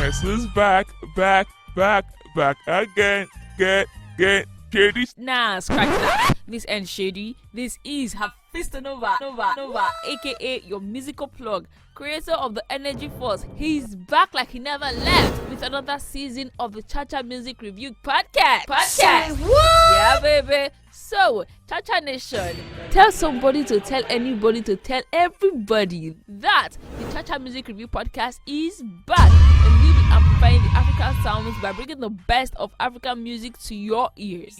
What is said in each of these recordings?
Guess who's back again? Get shady. Nah, scratch that. This ain't shady. This is Hafeestonova, aka your musical plug, creator of the Energy Force. He's back like he never left with another season of the Cha Music Review podcast. Yeah, baby. So, Cha Nation, tell somebody to tell anybody to tell everybody that the Cha Music Review podcast is back, and we'll be amplifying the African sounds by bringing the best of African music to your ears.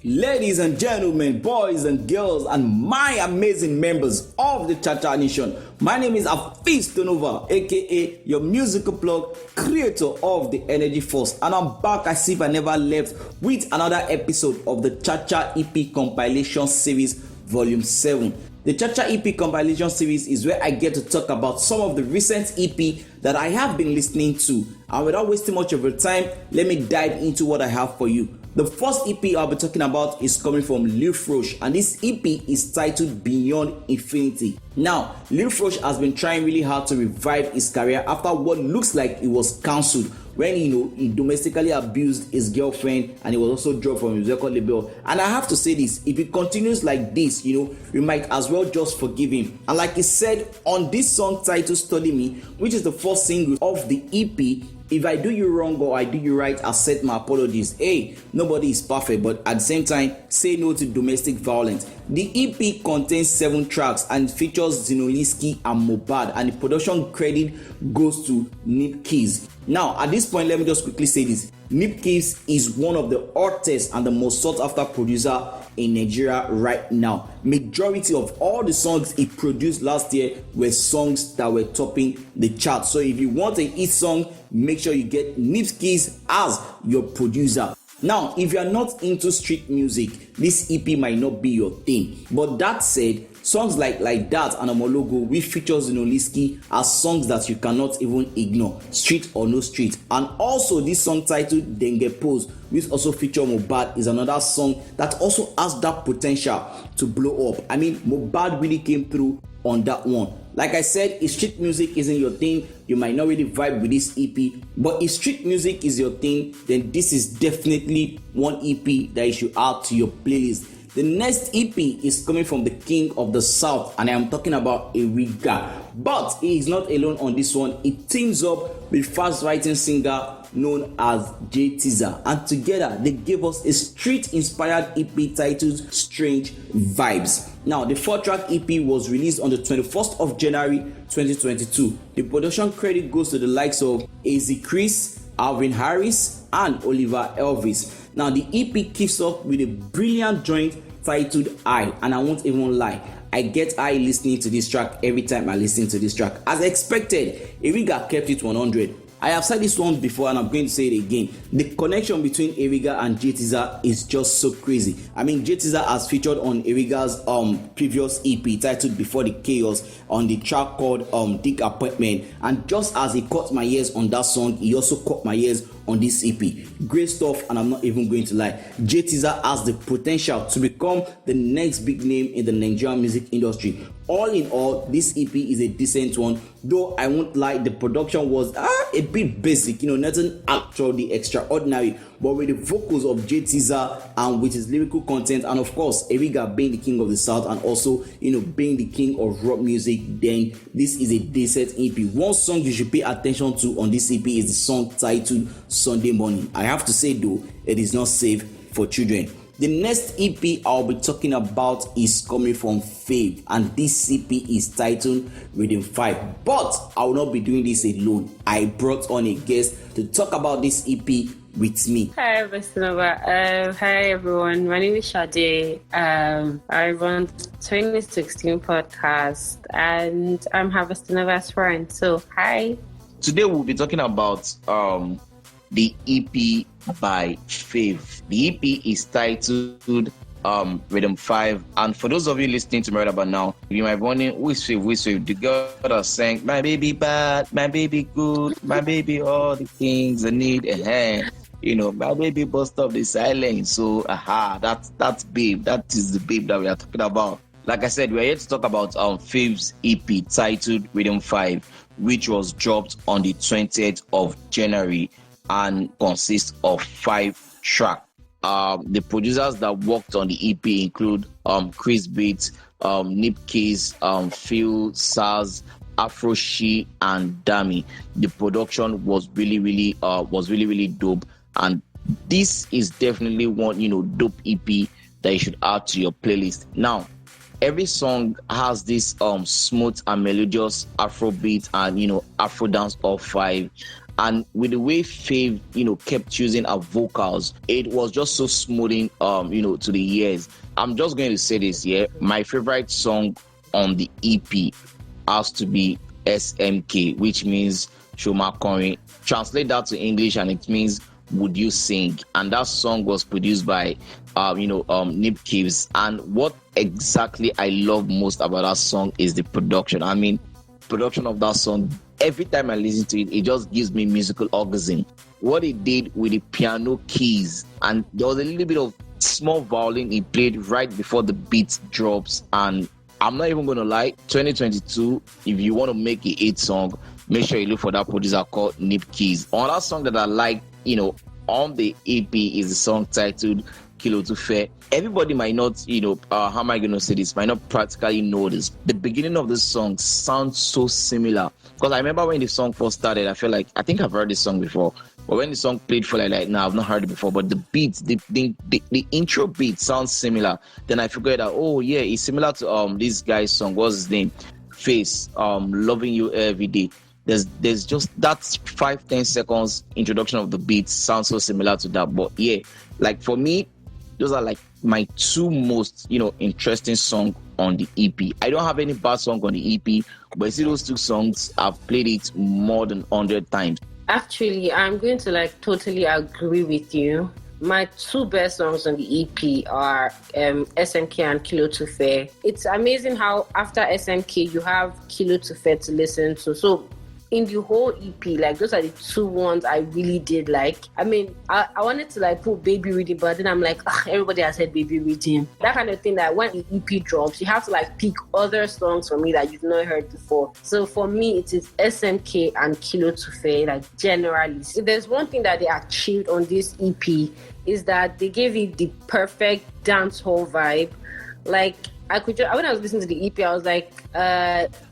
Ladies and gentlemen, boys and girls, and my amazing members of the Cha Nation, my name is Hafeestonova, aka your musical plug, creator of the Energy Force, and I'm back as if I never left with another episode of the Cha EP Compilation Series Volume 7. The Cha EP Compilation Series is where I get to talk about some of the recent EP that I have been listening to. And without wasting much of your time, let me dive into what I have for you. The first EP I'll be talking about is coming from Lil Frosh, and this EP is titled Beyond Infinity. Now, Lil Frosh has been trying really hard to revive his career after what looks like it was cancelled when he domestically abused his girlfriend, and he was also dropped from his record label. And I have to say this, if it continues like this, we might as well just forgive him. And like he said on this song titled Study Me, which is the first single of the EP, if I do you wrong or I do you right, I accept my apologies. Hey, nobody is perfect, but at the same time, say no to domestic violence. The EP contains 7 tracks and features Zinoliski and Mohbad, and the production credit goes to Nip Keys. Now, at this point, let me just quickly say this. Nip Keys is one of the hottest and the most sought after producer in Nigeria right now. Majority of all the songs he produced last year were songs that were topping the chart. So if you want a hit song, make sure you get Nip Keys as your producer. Now, if you are not into street music, this EP might not be your thing. But that said, songs like That and Omologo, which features Zinoliski, are songs that you cannot even ignore, street or no street. And also this song titled Dengue Pose, which also features Mohbad, is another song that also has that potential to blow up. I mean, Mohbad really came through on that one. Like I said, if street music isn't your thing, you might not really vibe with this EP. But if street music is your thing, then this is definitely one EP that you should add to your playlist. The next EP is coming from the King of the South, and I am talking about Eriga. But he is not alone on this one. He teams up with fast-writing singer known as J Teaser, and together they gave us a street-inspired EP titled Strange Vibes. Now, the 4-track EP was released on the 21st of January 2022. The production credit goes to the likes of AZ Chris, Alvin Harris, and Oliver Elvis. Now, the EP kicks off with a brilliant joint titled I, and I won't even lie, I get I listening to this track every time I listen to this track. As expected, Eriga kept it 100. I have said this once before and I'm going to say it again. The connection between Eriga and J Teaser is just so crazy. I mean, J Teaser has featured on Eriga's previous EP titled Before the Chaos on the track called Dick Appointment, and just as he caught my ears on that song, he also caught my ears on this EP. Great stuff, and I'm not even going to lie. J Teaser has the potential to become the next big name in the Nigerian music industry. All in all, this EP is a decent one, though I won't lie, the production was a bit basic, nothing actually extraordinary. But with the vocals of J Teaser and with his lyrical content, and of course Eriga being the king of the South and also being the king of rock music, then this is a decent EP. One song you should pay attention to on this EP is the song titled Sunday Morning. I have to say though, it is not safe for children. The next EP I'll be talking about is coming from Fave, and this EP is titled Rhythm 5. But I will not be doing this alone. I brought on a guest to talk about this EP with me. Hi, Hafeestonova. Hi, everyone. My name is Sade. I run 2016 podcast, and I'm Hafeestonova's friend. So, hi. Today we'll be talking about the EP by Fave. The EP is titled Rhythm 5. And for those of you listening to me right about now, you might be wondering, who is Fave? The girl that sang, my baby bad, my baby good, my baby all the things I need a hand. My baby bust up the silence. So, that's babe. That is the babe that we are talking about. Like I said, we're here to talk about Fave's EP titled Rhythm 5, which was dropped on the 20th of January and consists of 5 tracks. The producers that worked on the EP include Chris Beats, Nip Keys, Phil Saz, Afro She, and Dami. The production was really dope, and this is definitely one dope EP that you should add to your playlist. Now, every song has this smooth and melodious Afro beat and Afro dance of 5. And with the way Fave, kept choosing her vocals, it was just so smoothing, to the ears. I'm just going to say this, my favorite song on the EP has to be SMK, which means Shoma Kori. Translate that to English and it means Would You Sing? And that song was produced by, Nip Keys. And what exactly I love most about that song is the production. I mean, production of that song, every time I listen to it, it just gives me musical orgasm. What he did with the piano keys, and there was a little bit of small violin he played right before the beat drops. And I'm not even going to lie, 2022, if you want to make a hit song, make sure you look for that producer called Nip Keys. Another song that I like, on the EP is the song titled Kilo to Fair. Everybody might not, how am I going to say this, might not practically know this. The beginning of this song sounds so similar. Because I remember when the song first started, I felt like, I think I've heard this song before. But when the song played for like no, I've not heard it before. But the beats, the intro beat sounds similar. Then I figured out, oh yeah, it's similar to this guy's song. What's his name? Face, Loving You Every Day. There's just that 5-10 seconds introduction of the beat sounds so similar to that. But yeah, like for me, those are like my 2 most interesting songs on the EP. I don't have any bad song on the EP, but you see those 2 songs, I've played it more than 100 times. Actually, I'm going to totally agree with you. My 2 best songs on the EP are SMK and Kilo to Fair. It's amazing how after SMK you have Kilo to Fair to listen to. So in the whole EP, those are the 2 ones I really did like. I mean, I wanted to put Baby Reading, but then I'm like, everybody has said Baby Reading. That kind of thing that when the EP drops, you have to pick other songs for me that you've not heard before. So for me, it is SMK and Kilo to Fair, generally. So there's one thing that they achieved on this EP is that they gave it the perfect dancehall vibe. When I was listening to the EP, I was like,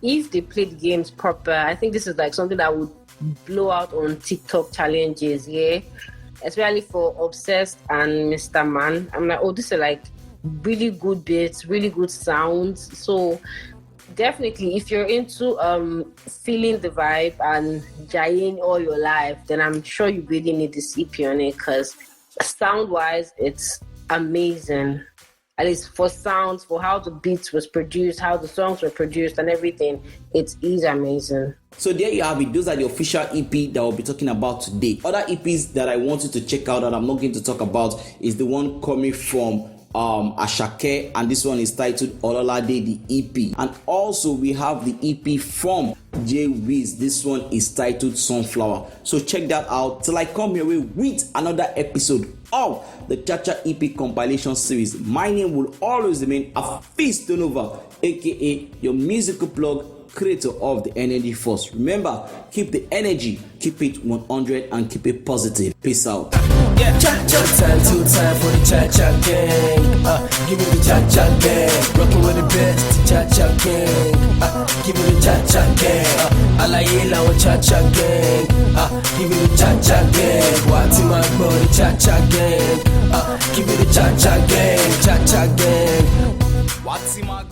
if they played games proper, I think this is something that would blow out on TikTok challenges, yeah? Especially for Obsessed and Mr. Man. I'm like, oh, this is really good beats, really good sounds. So definitely, if you're into feeling the vibe and jaying all your life, then I'm sure you really need this EP on it, because sound-wise, it's amazing. At least for sounds, for how the beats was produced, how the songs were produced and everything, it is amazing. So there you have it. Those are the official EP that we'll be talking about today. Other EPs that I want you to check out that I'm not going to talk about is the one coming from Ashake, and this one is titled Ololade, the EP. And also we have the EP from J Wiz. This one is titled Sunflower. So check that out till I come your way with another episode of the Cha EP Compilation Series. My name will always remain Hafeestonova, aka your musical plug, creator of the Energy Force. Remember, keep the energy, keep it 100, and keep it positive. Peace out. Yeah, cha-cha time, 2 time for the cha-cha gang. Give me the cha-cha gang. Rockin' with the best, the cha-cha gang. Give me the cha-cha gang. Alaye with cha-cha gang. Give me the cha-cha gang. What's in my body, cha-cha gang. Give me the cha-cha gang, cha-cha gang. What's in my